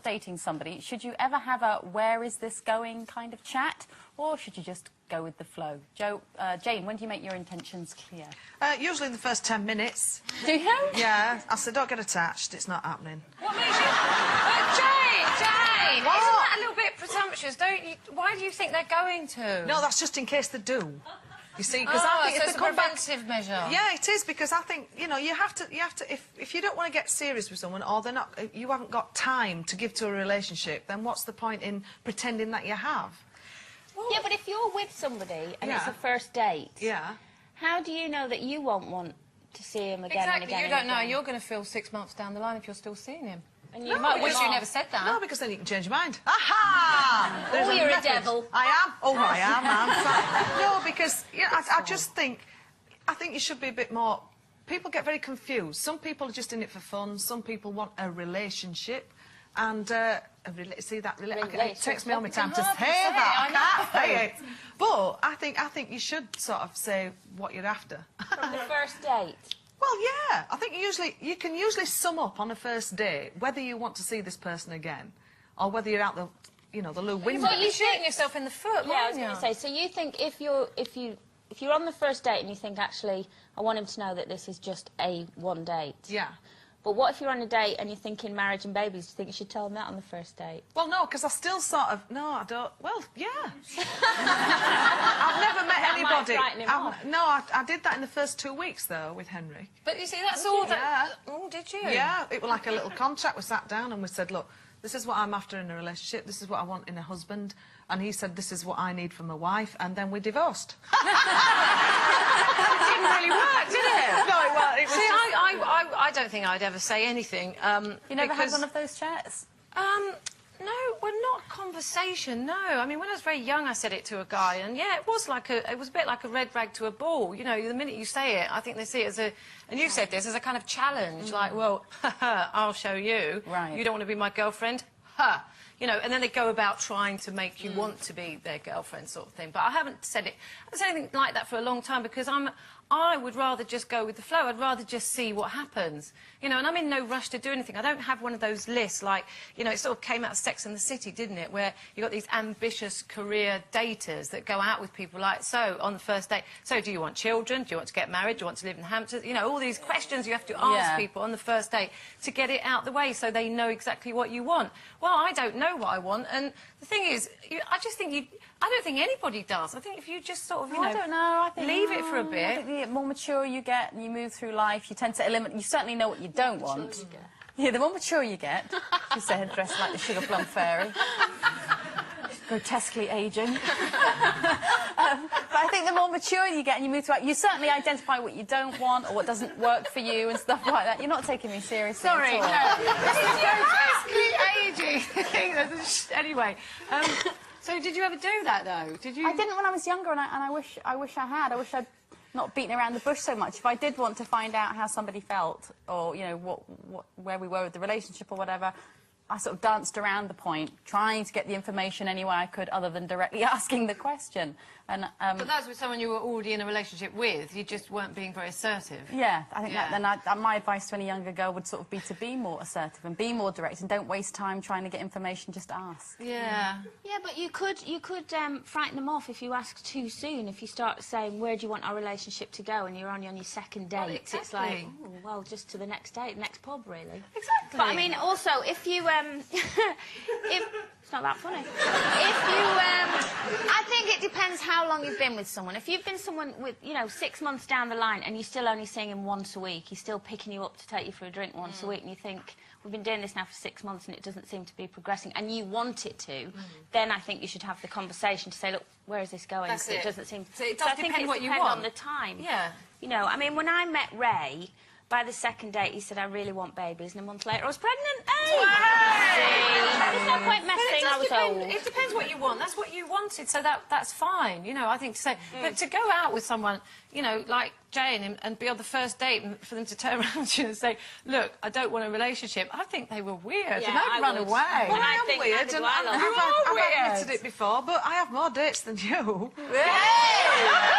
dating somebody, should you ever have a where is this going kind of chat, or should you just go with the flow? Jane, when do you make your intentions clear? Usually in the first 10 minutes. Do you? Yeah. I said, don't get attached. It's not happening. What makes you... Jane! What? Isn't that a little bit presumptuous? Why do you think they're going to? No, that's just in case they do. You see, because I I think it's a preventive measure. Yeah, it is, because I think, you know, you have to, if you don't want to get serious with someone, or you haven't got time to give to a relationship, then what's the point in pretending that you have? Well, yeah, but if you're with somebody and it's a first date, how do you know that you won't want to see him again and again? You don't know. You're going to feel 6 months down the line if you're still seeing him. And you might wish you never said that. No, because then you can change your mind. Aha! Oh, you're a devil. I am. Oh, I am. I'm fine. No, because I just think, you should be a bit more. People get very confused. Some people are just in it for fun. Some people want a relationship, and see that. It takes me all my time to say that. I can't say it. But I think you should sort of say what you're after. From the first date. Well, yeah. I think you can usually sum up on a first date whether you want to see this person again, or whether you're out the, the loo window. Well, you're shooting yourself in the foot. Yeah, I was going to say. So you think if you're on the first date and you think, actually, I want him to know that this is just a one date. Yeah. But what if you're on a date and you're thinking marriage and babies? Do you think you should tell them that on the first date? Well, no, because I still sort of... No, I don't... Well, yeah. I've never met anybody... No, I did that in the first 2 weeks, though, with Henry. But you see, that's all that... Oh, did you? Yeah, it was like a little contract. We sat down and we said, look, this is what I'm after in a relationship, this is what I want in a husband, and he said, this is what I need from a wife, and then we divorced. It didn't really work, did it? No, it was... See, I don't think I'd ever say anything. You never had one of those chats? No, well, not conversation, no. I mean, when I was very young, I said it to a guy, and yeah, it was a bit like a red rag to a bull. You know, the minute you say it, I think they see it as a, and you said this, as a kind of challenge, like, well, I'll show you. Right. You don't want to be my girlfriend? Ha! You know, and then they go about trying to make you want to be their girlfriend, sort of thing. But I haven't said anything like that for a long time, because I would rather just go with the flow. I'd rather just see what happens. You know, and I'm in no rush to do anything. I don't have one of those lists like, you know, it sort of came out of Sex and the City, didn't it? Where you got these ambitious career daters that go out with people like, so, on the first date, so do you want children? Do you want to get married? Do you want to live in Hamptons? You know, all these questions you have to ask people on the first date to get it out the way so they know exactly what you want. Well, I don't know what I want, and the thing is, I don't think anybody does. I think if you just sort of, I don't know. I think, leave it for a bit. I think the more mature you get and you move through life, you tend to eliminate... You certainly know what you don't want. Yeah, the more mature you get, she said, dressed like the Sugar Plum Fairy. Grotesquely aging. But I think the more mature you get and you move through life, you certainly identify what you don't want or what doesn't work for you and stuff like that. You're not taking me seriously Sorry, at all. No. Grotesquely aging. Anyway, so did you ever do that, though? Did you? I didn't when I was younger, and I wish I had. I wish I'd not beaten around the bush so much. If I did want to find out how somebody felt, or, you know, where we were with the relationship or whatever, I sort of danced around the point, trying to get the information any way I could other than directly asking the question. And, but that's with someone you were already in a relationship with. You just weren't being very assertive. Yeah, I think that. Then my advice to any younger girl would sort of be to be more assertive and be more direct, and don't waste time trying to get information. Just ask. Yeah. Yeah, but you could frighten them off if you ask too soon. If you start saying, "Where do you want our relationship to go?" and you're only on your second date, well, exactly. It's like, oh, well, just to the next date, next pub, really. Exactly. But I mean, also, if you it's not that funny. I think it depends how long you've been with someone. If you've been someone with, 6 months down the line and you're still only seeing him once a week, he's still picking you up to take you for a drink once a week, and you think, we've been doing this now for 6 months and it doesn't seem to be progressing, and you want it to, then I think you should have the conversation to say, look, where is this going? That's it. It doesn't seem... So it does depend what you want. on the time. Yeah. You know, I mean, when I met Ray, by the second date, he said, I really want babies, and a month later, I was pregnant. Hey! There's no point messing, I was old. It depends what you want. That's what you wanted, so that's fine, you know, I think to say. But to go out with someone, you know, like Jane, and be on the first date, and for them to turn around to you and say, look, I don't want a relationship, I think they were weird, Yeah, and I'd run away. Well, I am weird, and I've weird. admitted it before, but I have more dates than you. Hey!